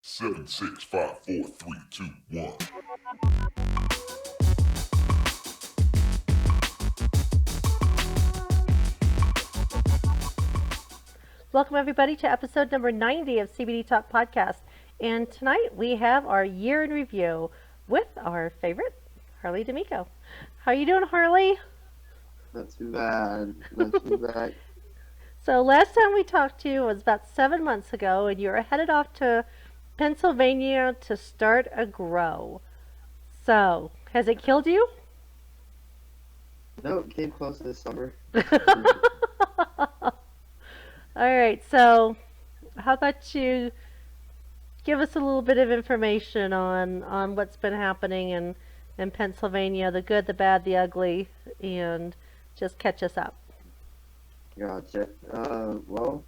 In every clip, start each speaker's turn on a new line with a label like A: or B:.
A: Seven, six, five, four, three, two, one.
B: Welcome, everybody, to episode number 90 of CBD Talk Podcast. And tonight we have our year in review with our favorite, Harley Damico. How are you doing, Harley?
C: Not too bad. Not too bad.
B: So, last time we talked to you was about 7 months ago, and you were headed off to Pennsylvania to start a grow. So, has it killed you?
C: No, it came close this summer.
B: All right, so how about you give us a little bit of information on what's been happening in Pennsylvania, the good, the bad, the ugly, and just catch us up.
C: Gotcha. Well,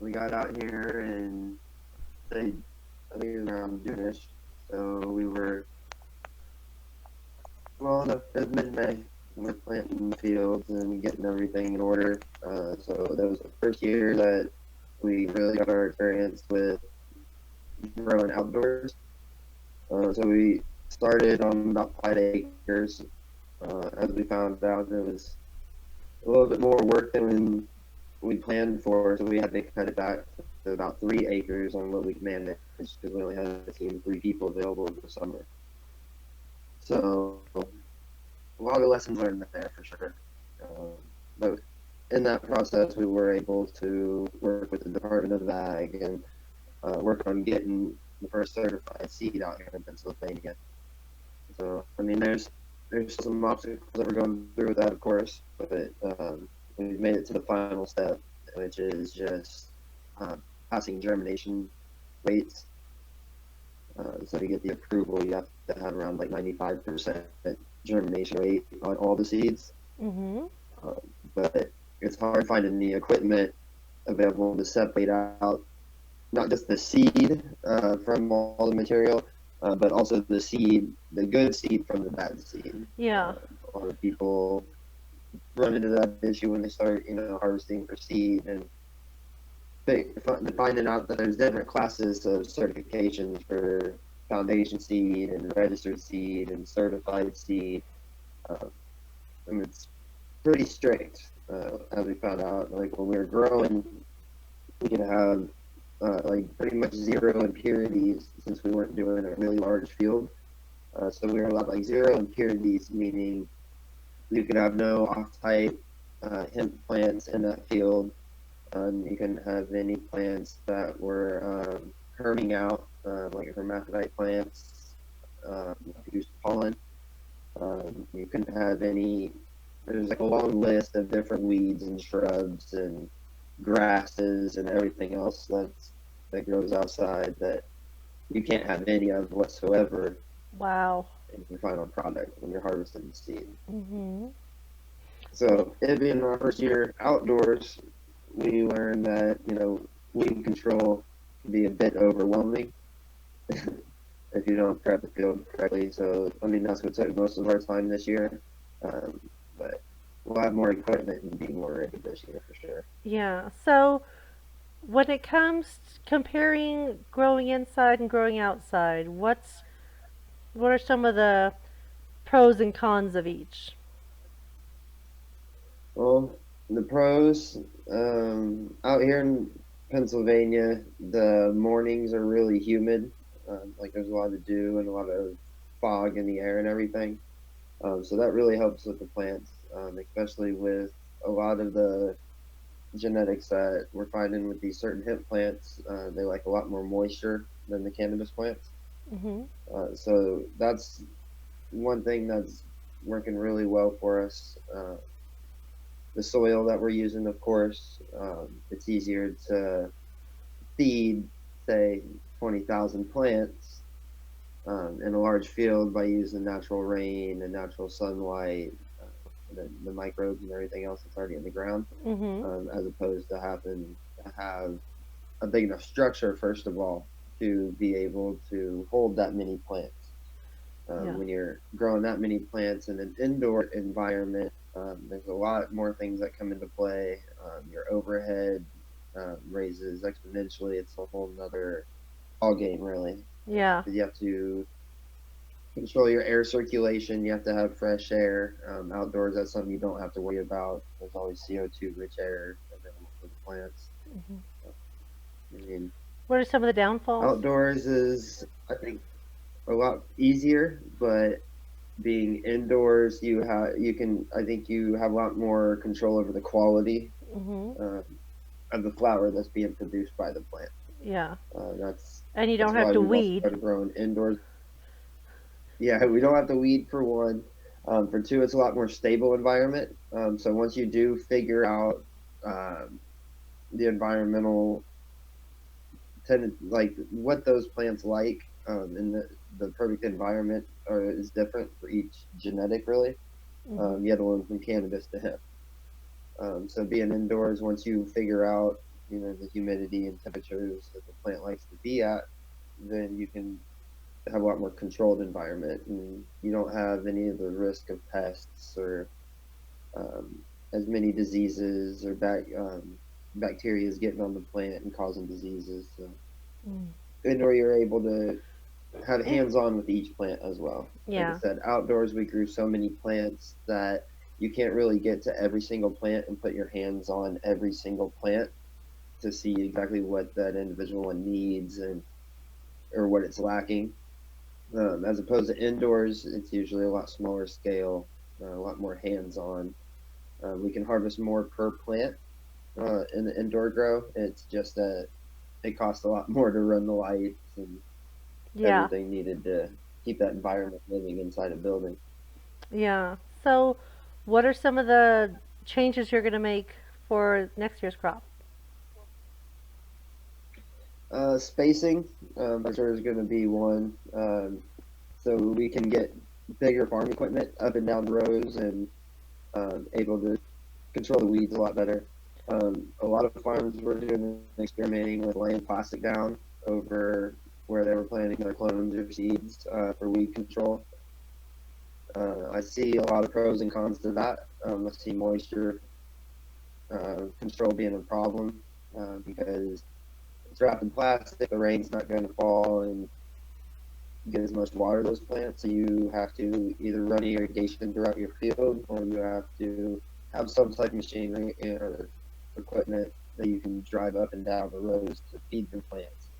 C: we got out here and they, I think it was around June-ish. So we were, well, it was mid-May. We were planting the fields and getting everything in order. So that was the first year that we really got our experience with growing outdoors. So we started on about 5 acres. As we found out, it was a little bit more work than we planned for, so we had to cut it back to about 3 acres on what we managed because we only had a team of 3 people available in the summer. So a lot of lessons learned there for sure. But in that process, we were able to work with the Department of Ag and work on getting the first certified seed out here in Pennsylvania. So I mean, there's some obstacles that we're going through with that, of course, but we've made it to the final step, which is just passing germination rates. So to get the approval, you have to have around like 95% germination rate on all the seeds.
B: Mm-hmm.
C: Uh, but it's hard finding the equipment available to separate out not just the seed from all the material, but also the seed, the good seed from the bad seed.
B: Yeah.
C: A lot of people run into that issue when they start, harvesting for seed and finding out that there's different classes of certifications for foundation seed and registered seed and certified seed. Uh, and it's pretty strict, as we found out. Like when we were growing, we could have like pretty much zero impurities since we weren't doing a really large field. So we were allowed like zero impurities, meaning you could have no off-type hemp plants in that field. You couldn't have any plants that were herming out, like hermaphrodite plants, produced pollen. You couldn't have any. There's like a long list of different weeds and shrubs and grasses and everything else that grows outside that you can't have any of whatsoever
B: Wow.
C: in your final product when you're harvesting the seed.
B: Mm-hmm.
C: So it being our first year outdoors, we learned that weed control can be a bit overwhelming if you don't prep the field correctly. So I mean that's what took most of our time this year, um, but we'll have more equipment and be more ready this year for sure.
B: Yeah. So, when it comes to comparing growing inside and growing outside, what are some of the pros and cons of each?
C: Well, the pros out here in Pennsylvania, the mornings are really humid. Like there's a lot to do and a lot of fog in the air and everything. So that really helps with the plants, especially with a lot of the genetics that we're finding with these certain hemp plants. They like a lot more moisture than the cannabis plants.
B: Mm-hmm.
C: So that's one thing that's working really well for us. The soil that we're using, of course, it's easier to feed, say, 20,000 plants in a large field by using natural rain and natural sunlight, the microbes and everything else that's already in the ground,
B: Mm-hmm.
C: as opposed to having to have a big enough structure, first of all, to be able to hold that many plants.
B: Yeah.
C: When you're growing that many plants in an indoor environment, there's a lot more things that come into play. Your overhead raises exponentially. It's a whole nother ball game, really.
B: Yeah.
C: 'Cause you have to control your air circulation. You have to have fresh air. Outdoors, that's something you don't have to worry about. There's always CO2 rich air available for the plants.
B: Hmm.
C: So, I mean,
B: What are some of the downfalls?
C: outdoors is, I think, a lot easier, but being indoors, you can, I think you have a lot more control over the quality
B: Hmm.
C: um, of the flower that's being produced by the plant.
B: Yeah.
C: That's
B: And you don't
C: that's
B: have
C: why
B: to
C: we've also
B: weed.
C: started growing indoors. Yeah, we don't have to weed for one. For two, it's a lot more stable environment. So once you do figure out um, the environmental like what those plants like, and the perfect environment is different for each genetic, really.
B: Hmm.
C: You have to learn from cannabis to hemp. So being indoors, once you figure out, the humidity and temperatures that the plant likes to be at, then you can have a lot more controlled environment, and you don't have any of the risk of pests or um, as many diseases or bacteria getting on the plant and causing diseases. So
B: Mm.
C: indoor, you're able to have hands on with each plant as well. Like I
B: Yeah.
C: said, outdoors we grew so many plants that you can't really get to every single plant and put your hands on every single plant to see exactly what that individual one needs and or what it's lacking. As opposed to indoors, it's usually a lot smaller scale, a lot more hands on. We can harvest more per plant in the indoor grow. It's just that it costs a lot more to run the lights and
B: Yeah.
C: everything needed to keep that environment living inside a building.
B: Yeah. So, what are some of the changes you're going to make for next year's crop?
C: Spacing, for sure, is going to be one. So we can get bigger farm equipment up and down rows and able to control the weeds a lot better. A lot of farms were doing experimenting with laying plastic down over where they were planting their clones or seeds for weed control. I see a lot of pros and cons to that. I see moisture control being a problem because it's wrapped in plastic. The rain's not going to fall and get as much water to those plants. So you have to either run irrigation throughout your field, or you have to have some type of machinery or equipment that you can drive up and down the rows to feed your plants.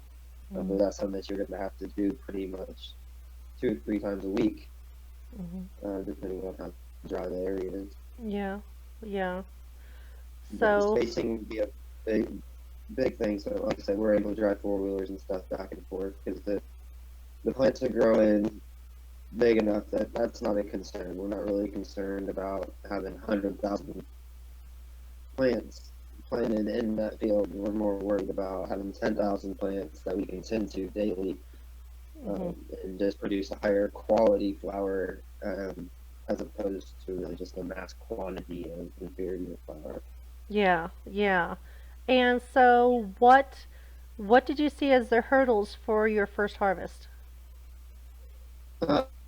C: But
B: Mm-hmm.
C: that's something that you're going to have to do pretty much 2 or 3 times a week,
B: Hmm.
C: depending on how dry the area is.
B: Yeah. Yeah.
C: But the
B: So,
C: spacing would be a big thing. So, like I said, we're able to drive 4 wheelers and stuff back and forth because the plants are growing big enough that that's not a concern. We're not really concerned about having 100,000 plants planted in that field. We're more worried about having 10,000 plants that we can tend to daily
B: hmm,
C: and just produce a higher quality flower as opposed to really just a mass quantity of inferior flower.
B: yeah, yeah. And so, what did you see as the hurdles for your first harvest?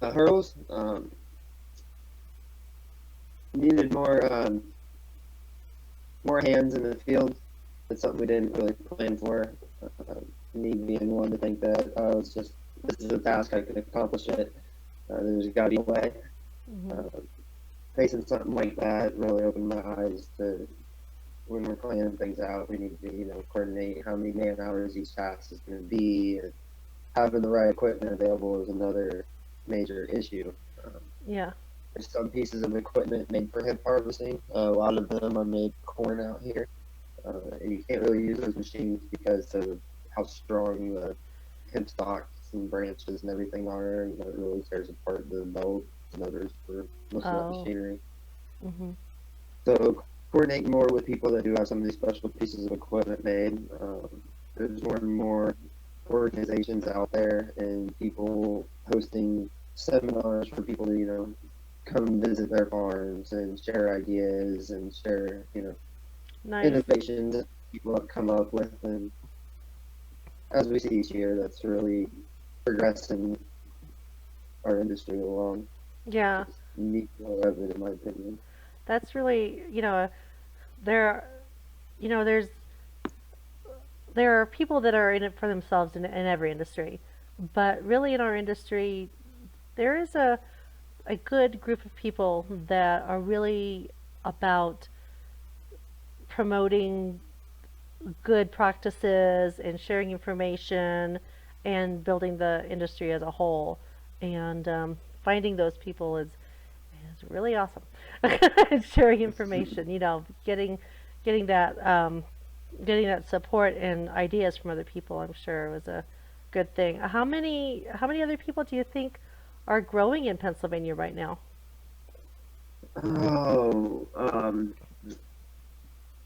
C: Hurdles needed more hands in the field. That's something we didn't really plan for. Uh, Me being one to think that it's just this is a task I can accomplish it. There's got to be a way.
B: Hmm.
C: Uh, Facing something like that really opened my eyes to when we're planning things out. We need to coordinate how many man hours each task is going to be. And having the right equipment available is another major issue. Um,
B: Yeah.
C: there's some pieces of equipment made for hemp harvesting. A lot of them are made for corn out here. And you can't really use those machines because of how strong the hemp stalks and branches and everything are. It really tears apart the belts and motors for most of that
B: Oh.
C: machinery.
B: Hmm.
C: So coordinate more with people that do have some of these special pieces of equipment made. There's more and more organizations out there and people hosting seminars for people to come visit their farms and share ideas and share
B: Nice.
C: innovations that people have come up with. And as we see each year, that's really progressing our industry along.
B: Yeah.
C: It's neat of it, in my opinion.
B: That's really, there, there's there are people that are in it for themselves in every industry, but really in our industry, there is a good group of people that are really about promoting good practices and sharing information and building the industry as a whole. And finding those people is really awesome. Sharing information, getting that getting that support and ideas from other people, I'm sure was a good thing. How many other people do you think are growing in Pennsylvania right now?
C: Oh, I'm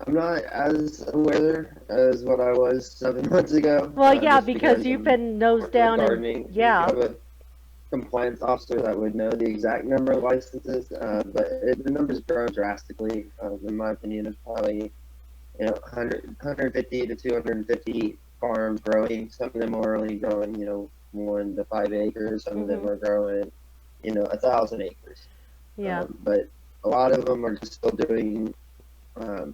C: not as aware as what I was 7 months ago,
B: Well, yeah,
C: just
B: because
C: because
B: you've
C: I'm
B: been nose
C: working with
B: down and
C: gardening. We
B: yeah.
C: have a compliance officer that would know the exact number of licenses, but the numbers grow drastically. In my opinion, it's probably 150 to 250 farms growing. Some of them are only growing 1 to 5 acres. Some of them
B: Mhm.
C: are growing 1,000 acres.
B: Yeah.
C: But a lot of them are just still doing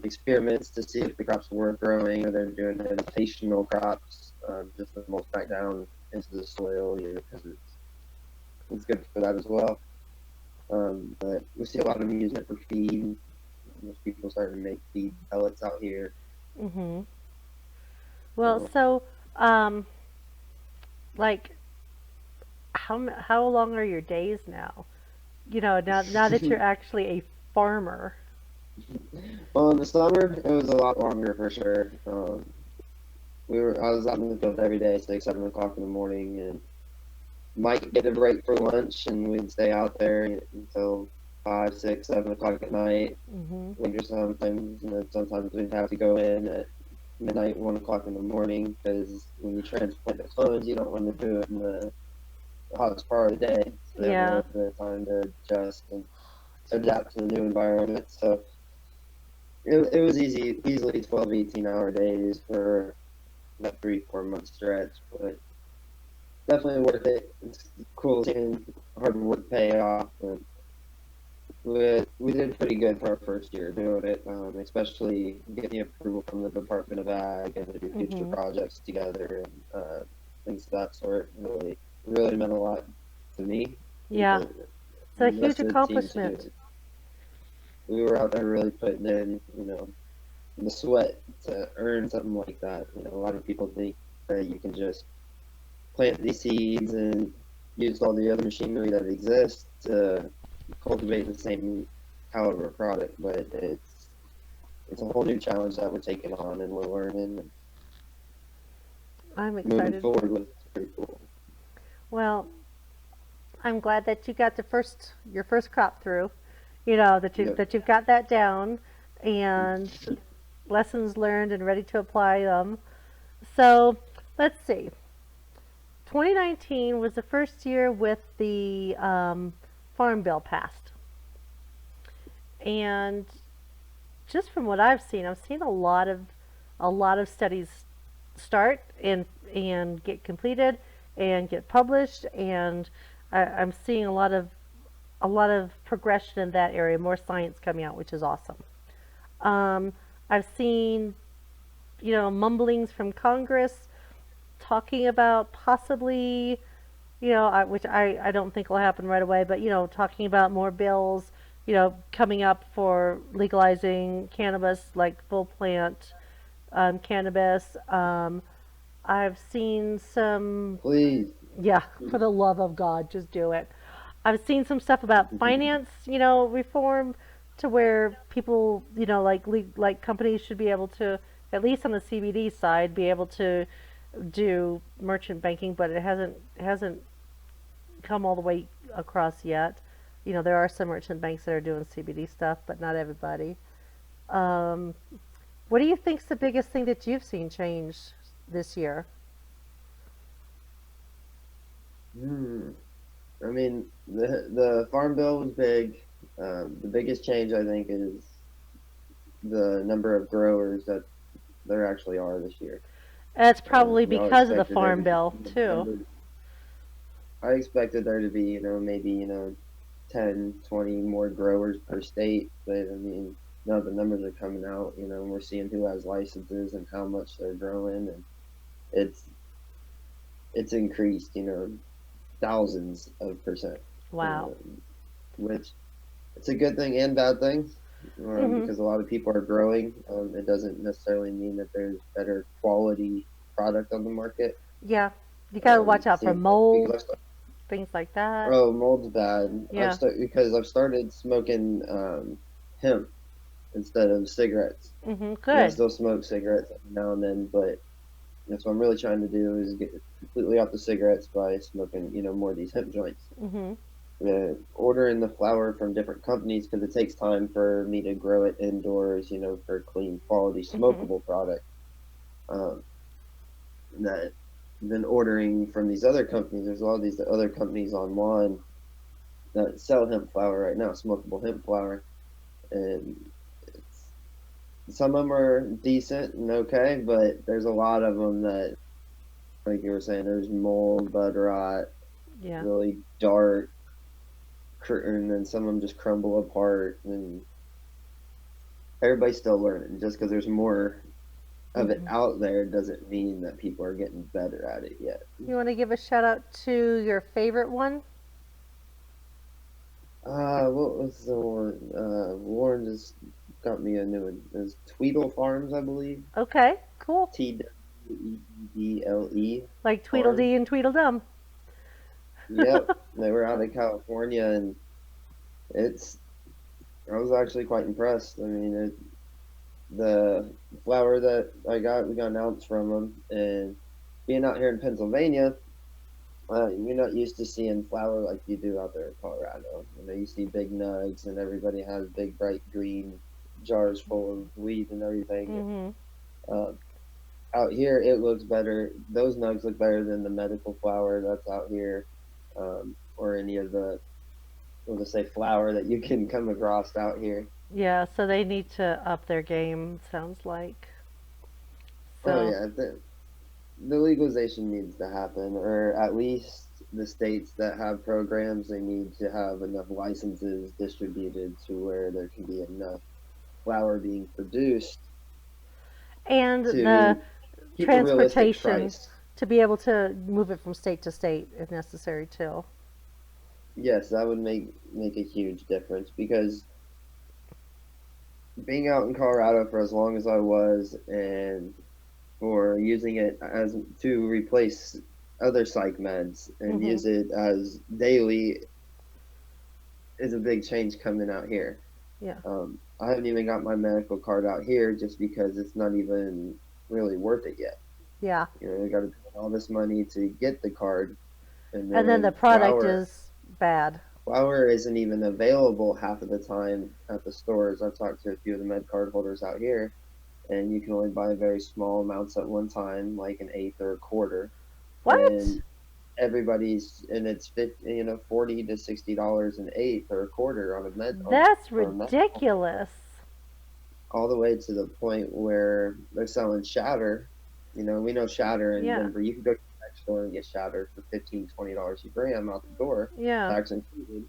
C: experiments to see if the crops are worth growing, or they're doing invitational crops just to mulch back down into the soil, because it's good for that as well. But we see a lot of them using it for feed. There's people starting to make feed pellets out here.
B: Mhm. Well,
C: So,
B: so um like how long are your days now? Now that you're actually a farmer.
C: well, in the summer it was a lot longer for sure. I was out in the field every day, 6, 7 o'clock in the morning, and might get a break for lunch, and we'd stay out there until 5, 6, 7 o'clock at night.
B: Mhm.
C: Winter sometimes, and then sometimes we'd have to go in at midnight, 1 o'clock in the morning, because when you transplant the clones, you don't want to do it in the hottest part of the day, so they have a
B: Yeah.
C: little bit of time to adjust and adapt to the new environment. So it was easily 12, 18-hour days for that 3, 4 month stretch, but definitely worth it. It's cool seeing hard work pay off. And we did pretty good for our first year doing it, especially getting approval from the Department of Ag and to do future
B: Mhm.
C: projects together and things of that sort. Really meant a lot to me
B: Yeah.
C: because
B: It's a
C: and the
B: huge
C: rest of the team
B: accomplishment.
C: too. We were out there really putting in, the sweat to earn something like that. A lot of people think that you can just plant these seeds and use all the other machinery that exists to cultivate the same caliber of product, but it's a whole new challenge that we're taking on and we're learning and
B: I'm
C: moving
B: excited.
C: forward with. It's pretty cool.
B: Well, I'm glad that you got your first crop through.
C: Yep.
B: That you've got that down and lessons learned and ready to apply them. So, let's see. 2019 was the first year with the Farm Bill passed. And just from what I've seen a lot of studies start and get completed and get published, and I'm seeing a lot of progression in that area, more science coming out, which is awesome. Um, I've seen mumblings from Congress talking about possibly which I don't think will happen right away, but talking about more bills, coming up for legalizing cannabis, like full plant cannabis. I've seen some,
C: Please.
B: yeah, for the love of God, just do it. I've seen some stuff about finance, reform to where people, like companies should be able to, at least on the CBD side, be able to do merchant banking, but it hasn't come all the way across yet. There are some merchant banks that are doing CBD stuff, but not everybody. Um, what do you think's the biggest thing that you've seen change this year?
C: Hmm. I mean, the farm bill was big. The biggest change I think is the number of growers that there actually are this year.
B: It's probably
C: We all
B: because of the
C: expected there
B: farm
C: to be
B: bill too.
C: numbers. I expected there to be, maybe 10, 20 more growers per state, but I mean, now the numbers are coming out, and we're seeing who has licenses and how much they're growing, and it's it's increased, thousands of percent,
B: Wow.
C: which it's a good thing and bad thing,
B: Mhm.
C: because a lot of people are growing. It doesn't necessarily mean that there's better quality product on the market.
B: Yeah. You gotta watch out for
C: Same thing because
B: mold, things like that.
C: mold's bad.
B: Yeah.
C: Because I've started smoking hemp instead of cigarettes.
B: Mhm.
C: I
B: Good.
C: still smoke cigarettes every now and then, but that's what I'm really trying to do is get completely off the cigarettes by smoking, more of these hemp joints.
B: Mhm.
C: Ordering the flower from different companies because it takes time for me to grow it indoors, for clean, quality,
B: Mhm.
C: smokable product. Um, that then ordering from these other companies. There's a lot of these other companies online that sell hemp flower right now, smokable hemp flower, and it's, some of them are decent and okay, but there's a lot of them that, like you were saying, there's mold, bud rot,
B: Yeah.
C: really dark, and then some of them just crumble apart, and everybody's still learning. Just because there's more of it
B: Mhm.
C: out there doesn't mean that people are getting better at it yet.
B: You want to give a shout out to your favorite one?
C: What was the one? Warren just got me a new one. It was Tweedle Farms, I believe.
B: Okay. Cool.
C: Tweedle
B: Like
C: Farms.
B: Tweedledee and Tweedledum.
C: Yep, they were out of California, and it's. I was actually quite impressed. I mean, the flower that we got an ounce from them, and being out here in Pennsylvania, you're not used to seeing flower like you do out there in Colorado. You see big nugs, and everybody has big bright green jars full of weed and everything.
B: Mhm.
C: Uh, Out here, it looks better. Those nugs look better than the medical flower that's out here, or any of the, we'll just say, flower that you can come across out here.
B: Yeah. So they need to up their game. Sounds like.
C: Oh
B: So.
C: yeah, the legalization needs to happen, or at least the states that have programs, they need to have enough licenses distributed to where there can be enough flower being produced
B: And the
C: to keep a realistic
B: transportation
C: price.
B: to be able to move it from state to state if necessary too.
C: Yes, that would make a huge difference because being out in Colorado for as long as I was and for using it as to replace other psych meds and
B: Mhm.
C: use it as daily is a big change coming out here.
B: Yeah.
C: I haven't even got my medical card out here just because it's not even really worth it yet.
B: Yeah.
C: I got to pay all this money to get the card, and
B: And then the
C: then
B: product is bad.
C: flower isn't even available half of the time at the stores. I've talked to a few of the med card holders out here, and you can only buy very small amounts at one time, like an eighth or a quarter,
B: What?
C: and it's 50, $40 to $60 an eighth or a quarter on a med on
B: That's
C: for a medical,
B: ridiculous.
C: all the way to the point where they're selling shatter. We know shatter in
B: Yeah.
C: Denver. You can go to the next store and get shatter for $15 to $20 a gram out the door,
B: Yeah.
C: tax included.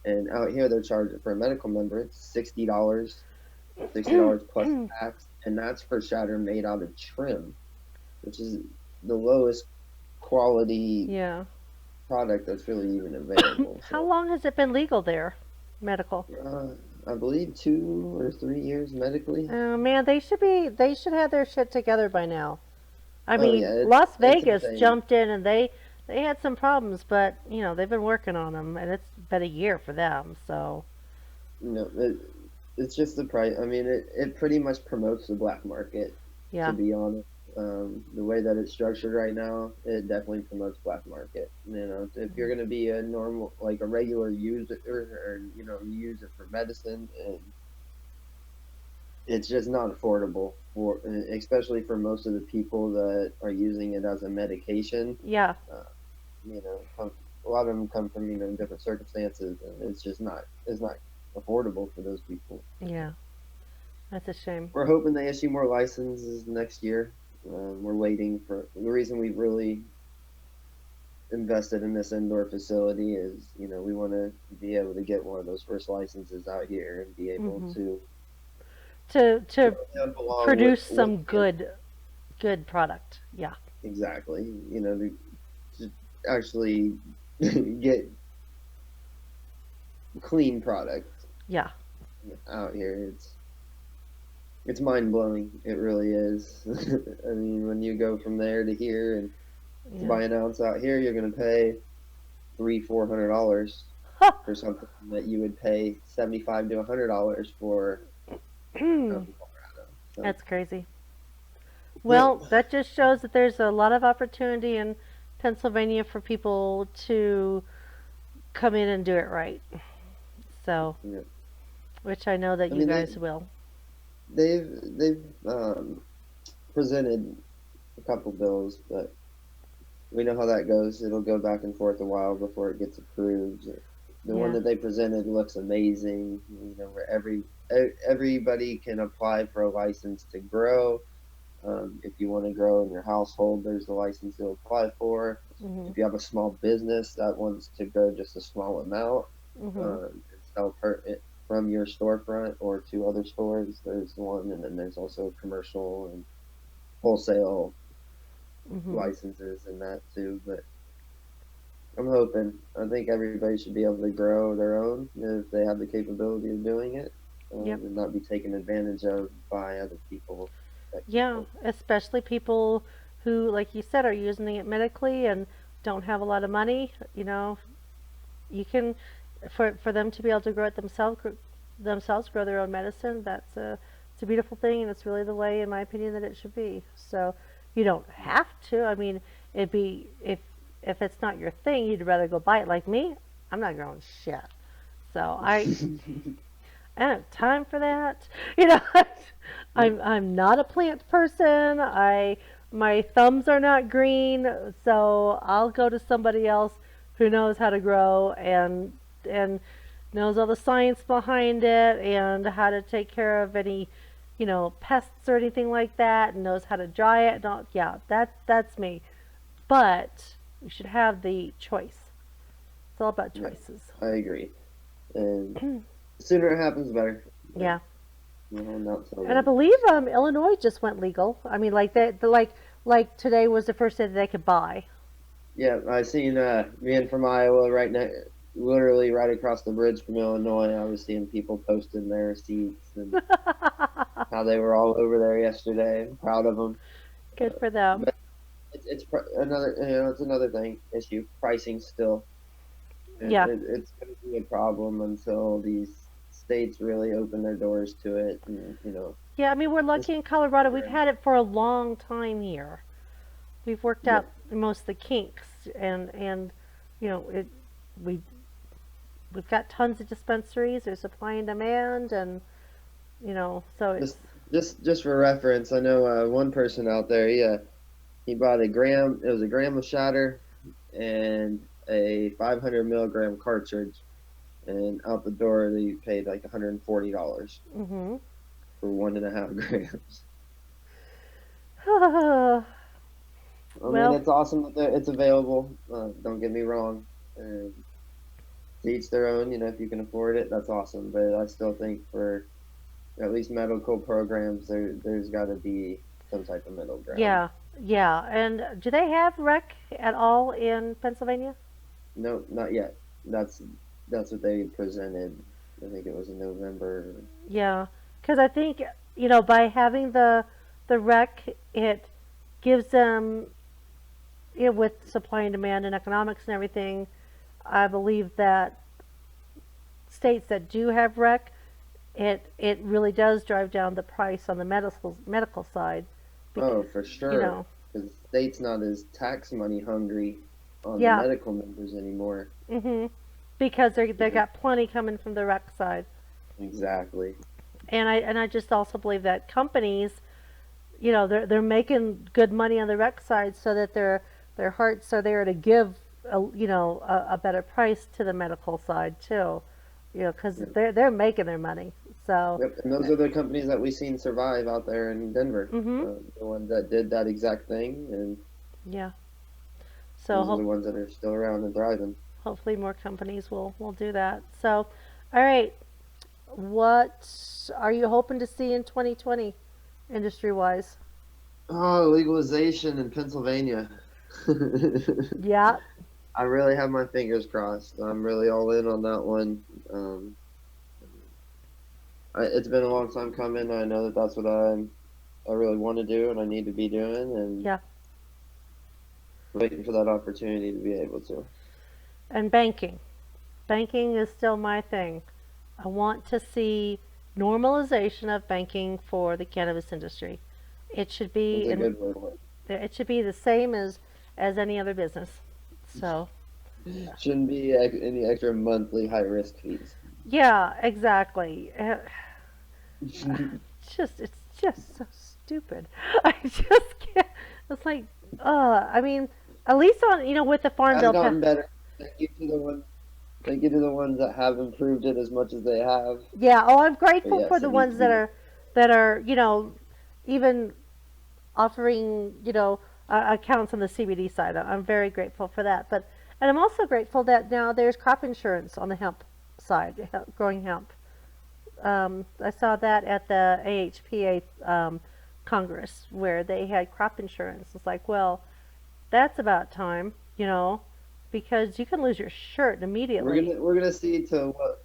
C: And out here, they're charging for a medical member. It's $60, $60 plus tax, and that's for shatter made out of trim, which is the lowest quality
B: Yeah.
C: product that's really even available.
B: How
C: So,
B: long has it been legal there? Medical.
C: uh, I believe 2 or 3 years medically.
B: Oh man, they should have their shit together by now. I
C: Oh
B: mean,
C: yeah,
B: Las
C: it's
B: Vegas
C: insane.
B: jumped in and they had some problems, but they've been working on them, and it's been a year for them. So
C: You know, it, it's just the price. I mean, it pretty much promotes the black market. To
B: yeah.
C: be honest, the way that it's structured right now, it definitely promotes black market. If you're gonna be a normal, like a regular user, or you use it for medicine, and it's just not affordable for, especially for most of the people that are using it as a medication.
B: Yeah.
C: Uh, a lot of them come from different circumstances, and it's not affordable for those people.
B: Yeah. That's a shame.
C: We're hoping they issue more licenses next year. We're waiting for the reason we've really invested in this indoor facility is we want to be able to get one of those first licenses out here and be able
B: Mhm.
C: to
B: to
C: hemp along
B: produce
C: with
B: some good product. Yeah.
C: exactly, to actually get clean product
B: Yeah.
C: out here. It's mind blowing. It really is. I mean, when you go from there to here and to
B: Yeah.
C: buy an ounce out here, you're gonna pay $300-400 for something that you would pay $75 to $100 for out in Colorado. So,
B: That's crazy.
C: yep,
B: Well, that just shows that there's a lot of opportunity in Pennsylvania for people to come in and do it right. So,
C: yep.
B: which I know that
C: I
B: you
C: mean,
B: guys will.
C: they've presented a couple bills, but we know how that goes. It'll go back and forth a while before it gets approved. The one
B: Yeah.
C: that they presented looks amazing. Where everybody can apply for a license to grow. If you want to grow in your household, there's a license to apply for.
B: Mhm.
C: If you have a small business that wants to grow just a small amount
B: Mhm.
C: and sell from your storefront or to other stores, there's one, and then there's also commercial and wholesale
B: Mhm.
C: licenses and that too. But I'm hoping. I think everybody should be able to grow their own if they have the capability of doing it,
B: Yep.
C: and not be taken advantage of by other people.
B: Yeah, especially people who, like you said, are using it medically and don't have a lot of money. You can, for them to be able to grow it themselves grow their own medicine. It's a beautiful thing, and it's really the way, in my opinion, that it should be. So you don't have to. I mean, it'd be if it's not your thing, you'd rather go buy it. Like me, I'm not growing shit. So I don't have time for that. You know, I'm not a plant person. My thumbs are not green, so I'll go to somebody else who knows how to grow and knows all the science behind it and how to take care of any, pests or anything like that, and knows how to dry it. And yeah, that's me. But we should have the choice. It's all about
C: Yeah,
B: choices.
C: I agree. And the sooner it happens, the better. But
B: Yeah.
C: not till
B: And I
C: then.
B: believe Illinois just went legal. I mean, like like today was the first day that they could buy.
C: Yeah, I seen being from Iowa right now, literally right across the bridge from Illinois. I was seeing people posting their receipts and how they were all over there yesterday. I'm proud of them.
B: Good for them.
C: But another, it's another thing issue. Pricing still,
B: Yeah,
C: it's going to be a problem until these states really open their doors to it, and
B: yeah. I mean, we're
C: this
B: lucky in Colorado. We've
C: program.
B: had it for a long time here. We've worked out
C: Yep.
B: most of the kinks, and it we we've got tons of dispensaries. There's supply and demand, and so it's
C: Just just for reference, I know one person out there. He bought a gram. It was a gram of shatter and a 500 milligram cartridge, and out the door they paid like $140
B: mm-hmm.
C: for 1.5 grams. I mean,
B: Well,
C: it's awesome that it's available. Don't get me wrong. To each their own. If you can afford it, that's awesome. But I still think for at least medical programs, there's got to be some type of middle ground.
B: yeah, yeah. And do they have rec at all in Pennsylvania?
C: No, not yet. That's what they presented. I think it was in November.
B: Yeah, because I think by having the rec, it gives them with supply and demand and economics and everything. I believe that states that do have rec, it really does drive down the price on the medical side.
C: Oh,
B: Because
C: for
B: you
C: sure.
B: know,
C: Because the state's not as tax money hungry on the
B: yeah,
C: medical members anymore.
B: mhm, because they
C: Yeah,
B: got plenty coming from the rec side.
C: exactly.
B: And I just also believe that companies they're making good money on the rec side so that their hearts are there to give a better price to the medical side too, because
C: Yep.
B: they're making their money. So
C: Yep. And those are the companies that we've seen survive out there in Denver.
B: mhm,
C: The ones that did that exact thing, and
B: yeah. So
C: those are the ones that are still around and thriving.
B: hopefully more companies will do that. So all right, What are you hoping to see in 2020 industry wise?
C: Oh, legalization in Pennsylvania.
B: Yeah,
C: I really have my fingers crossed. I'm really all in on that one. It's been a long time coming. I know that that's what I really want to do and I need to be doing, and
B: yeah.
C: waiting for that opportunity to be able to.
B: And banking. Banking is still my thing. I want to see normalization of banking for the cannabis industry. It should
C: That's
B: be
C: a
B: in,
C: good word.
B: it should be the same as any other business. So,
C: Shouldn't be any extra monthly high risk fees.
B: yeah, exactly. It's just so stupid. I just can't. It's like, I mean, at least on with the farm
C: Has
B: bill.
C: gotten better. Thank you to the one. Thank you to the ones that have improved it as much as they have.
B: Yeah. Oh, I'm
C: But
B: grateful for
C: yes,
B: the
C: it needs to
B: ones that
C: be.
B: are even offering accounts on the CBD side. I'm very grateful for that. And I'm also grateful that now there's crop insurance on the hemp side, growing hemp. I saw that at the AHPA Congress where they had crop insurance. It's like, well, that's about time, because you can lose your shirt immediately.
C: We're gonna see to what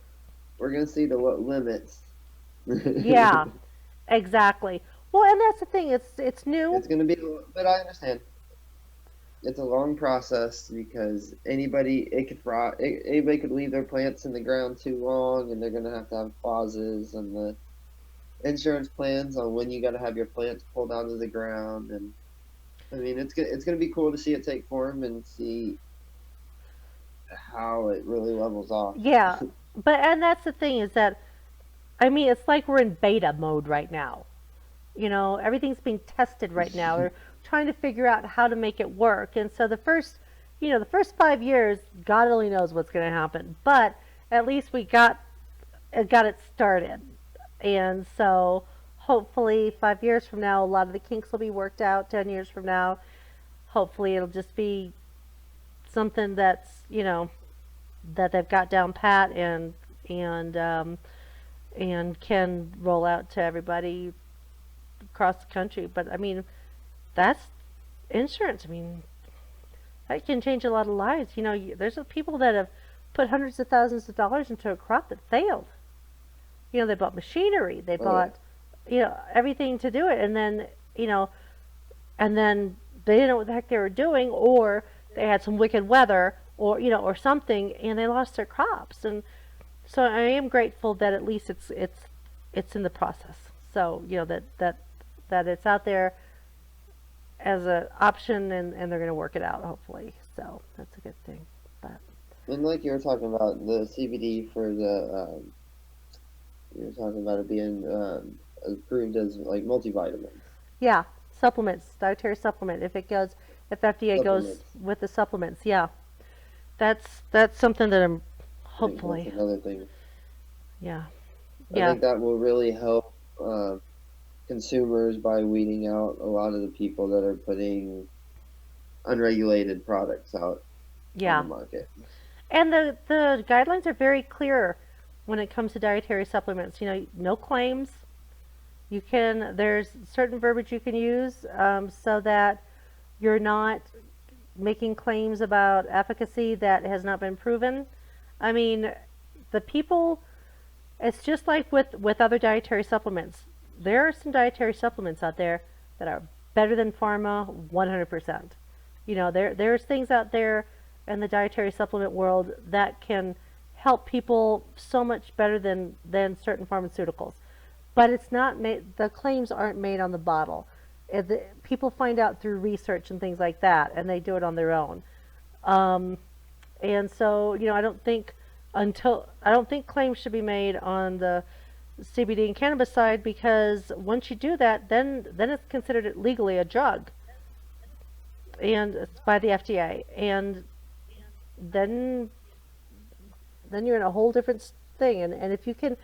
C: we're gonna see to what limits.
B: Yeah, exactly. Well, and that's the thing. It's new.
C: It's gonna be, but I understand. It's a long process because anybody could leave their plants in the ground too long, and they're gonna have clauses and the insurance plans on when you got to have your plants pulled out of the ground. And I mean, it's gonna be cool to see it take form and see how it really levels off.
B: Yeah, but and that's the thing is that I mean it's like we're in beta mode right now. Everything's being tested right now. We're trying to figure out how to make it work. And so the first 5 years, God only knows what's going to happen. But at least we got it started. And so hopefully 5 years from now, a lot of the kinks will be worked out. 10 years from now, hopefully it'll just be something that they've got down pat and can roll out to everybody across the country. But I mean, that's insurance. I mean, that can change a lot of lives. There's people that have put hundreds of thousands of dollars into a crop that failed. They bought machinery, they
C: Oh yeah.
B: bought, everything to do it, you know, and then they didn't know what the heck they were doing, or they had some wicked weather, or something, and they lost their crops. And so I am grateful that at least it's in the process. So that it's out there as an option, and they're going to work it out hopefully. So that's a good thing. But
C: And like you were talking about the CBD for you were talking about it being approved as like multivitamins,
B: yeah, supplements, dietary supplement. If FDA goes
C: supplements.
B: with the supplements, yeah, that's something that I'm
C: I think that's
B: hopefully,
C: another thing.
B: yeah,
C: I
B: yeah,
C: think that will really help consumers by weeding out a lot of the people that are putting unregulated products out on the
B: yeah.
C: market.
B: And the guidelines are very clear when it comes to dietary supplements. No claims. There's certain verbiage you can use, so that you're not making claims about efficacy that has not been proven. I mean, the people, it's just like with other dietary supplements. There are some dietary supplements out there that are better than pharma 100%. There's things out there in the dietary supplement world that can help people so much better than certain pharmaceuticals. But it's not made. The claims aren't made on the bottle. People find out through research and things like that, and they do it on their own. Um, and so, I don't think claims should be made on the CBD and cannabis side, because once you do that, then it's considered legally a drug, and it's by the FDA, and then you're in a whole different thing. And if you can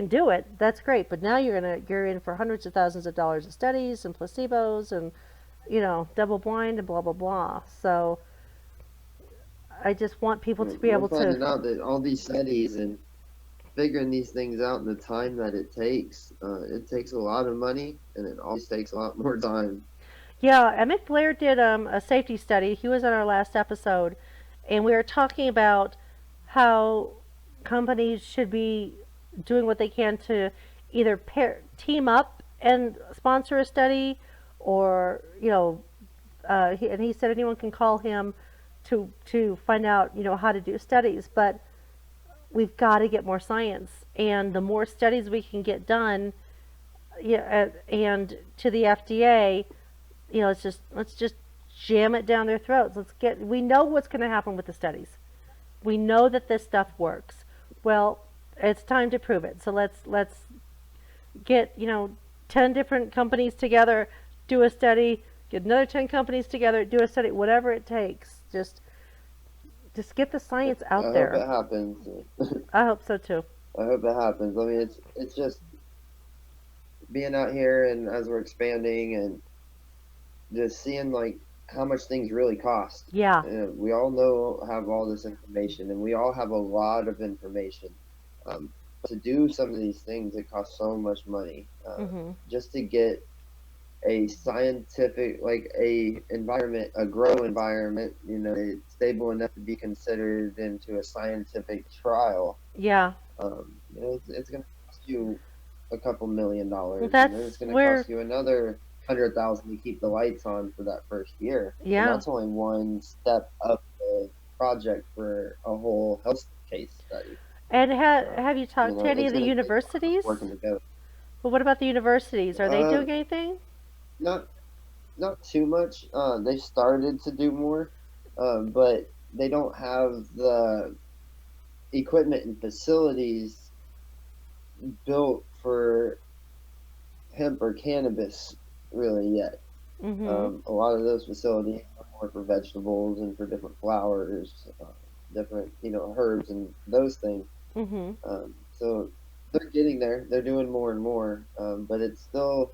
B: do it, that's great. But now you're in for hundreds of thousands of dollars of studies and placebos and double blind and blah blah blah. So I just want people to be
C: We're
B: able to.
C: finding out that all these studies and figuring these things out and the time that it takes a lot of money, and it always takes a lot more time.
B: Yeah, Emmett Blair did a safety study. He was on our last episode, and we were talking about how companies should be doing what they can to either team up and sponsor a study, or and he said anyone can call him to find out how to do studies, but we've got to get more science, and the more studies we can get done, yeah, and to the FDA, let's just jam it down their throats. We know what's going to happen with the studies. We know that this stuff works. Well, it's time to prove it. So let's get 10 different companies together, do a study, get another 10 companies together, do a study, whatever it takes. Just get the science out there.
C: I hope it happens.
B: I hope so too.
C: I hope it happens. I mean, it's just being out here, and as we're expanding, and just seeing like how much things really cost.
B: Yeah.
C: We all have all this information, and we all have a lot of information. But to do some of these things, it costs so much money. Just to get a scientific, like a grow environment, it's stable enough to be considered into a scientific trial.
B: Yeah.
C: It's going to cost you a couple $1,000,000.
B: That's
C: it's going to cost you another 100,000 to keep the lights on for that first year.
B: Yeah.
C: And that's only one step up the project for a whole health case study.
B: And have you talked to any of the universities?
C: Working together.
B: But what about the universities? Are they doing anything?
C: Not too much. They started to do more, but they don't have the equipment and facilities built for hemp or cannabis really yet. A lot of those facilities are more for vegetables and for different flowers, different herbs and those things. So they're getting there. They're doing more and more, but it's still,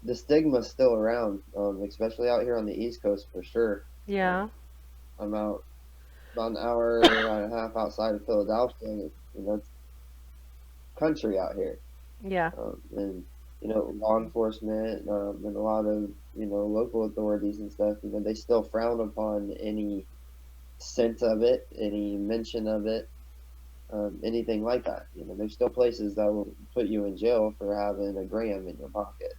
C: the stigma's still around, especially out here on the East Coast for sure.
B: Yeah.
C: I'm out about an hour and a half outside of Philadelphia, and it's country out here.
B: Yeah.
C: And law enforcement, and a lot of local authorities and stuff, they still frown upon any scent of it, any mention of it, anything like that. There's still places that will put you in jail for having a gram in your pocket.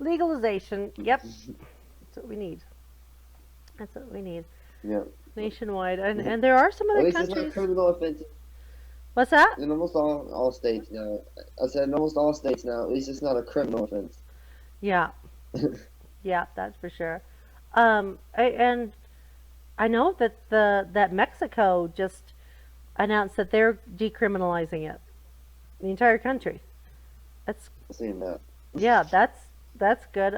B: Legalization. Yep. That's what we need. That's what we need.
C: Yeah.
B: Nationwide. And there are some other
C: At least
B: countries.
C: it's not criminal offenses.
B: What's that?
C: In almost all states now. I said in almost all states now, at least it's not a criminal offense.
B: Yeah. Yeah, that's for sure. And I know that that Mexico just announced that they're decriminalizing it. The entire country.
C: I've seen that.
B: Yeah, that's good.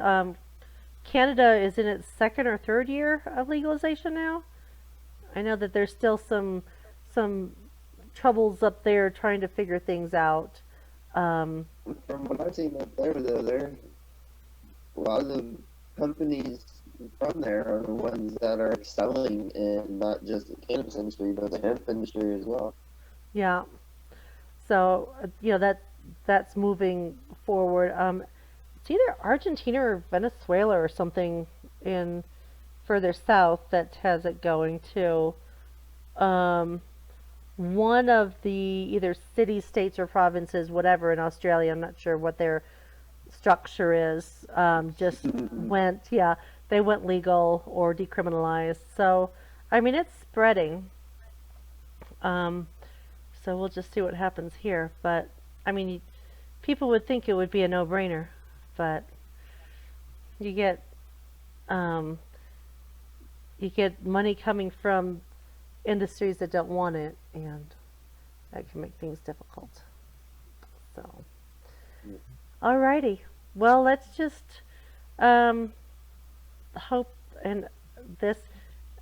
B: Canada is in its second or third year of legalization now. I know that there's still some troubles up there trying to figure things out.
C: From what I've seen up there, though, a lot of the companies from there are the ones that are excelling in not just the cannabis industry, but the hemp industry as well.
B: Yeah. So that's moving forward. It's either Argentina or Venezuela or something in further south that has it going too. One of the either cities, states, or provinces, whatever, in Australia, I'm not sure what their structure is, just they went legal or decriminalized. So, I mean, it's spreading. So we'll just see what happens here. But, I mean, people would think it would be a no-brainer, but you get money coming from industries that don't want it, and that can make things difficult. So, alrighty. Well, let's just hope, and this,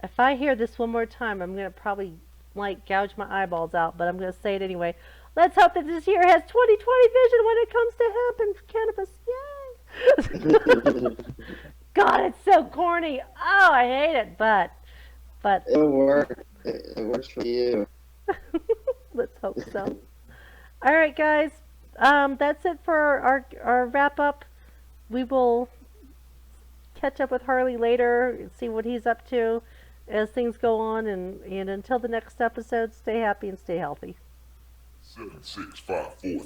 B: if I hear this one more time, I'm going to probably gouge my eyeballs out, but I'm going to say it anyway. Let's hope that this year has 20/20 vision when it comes to hemp and cannabis. Yay! God, it's so corny. Oh, I hate it, but
C: it'll work. It works for you.
B: Let's hope so. All right, guys. That's it for our wrap up. We will catch up with Harley later and see what he's up to as things go on. And until the next episode, stay happy and stay healthy.
A: 7, 6, 5, 4, 3,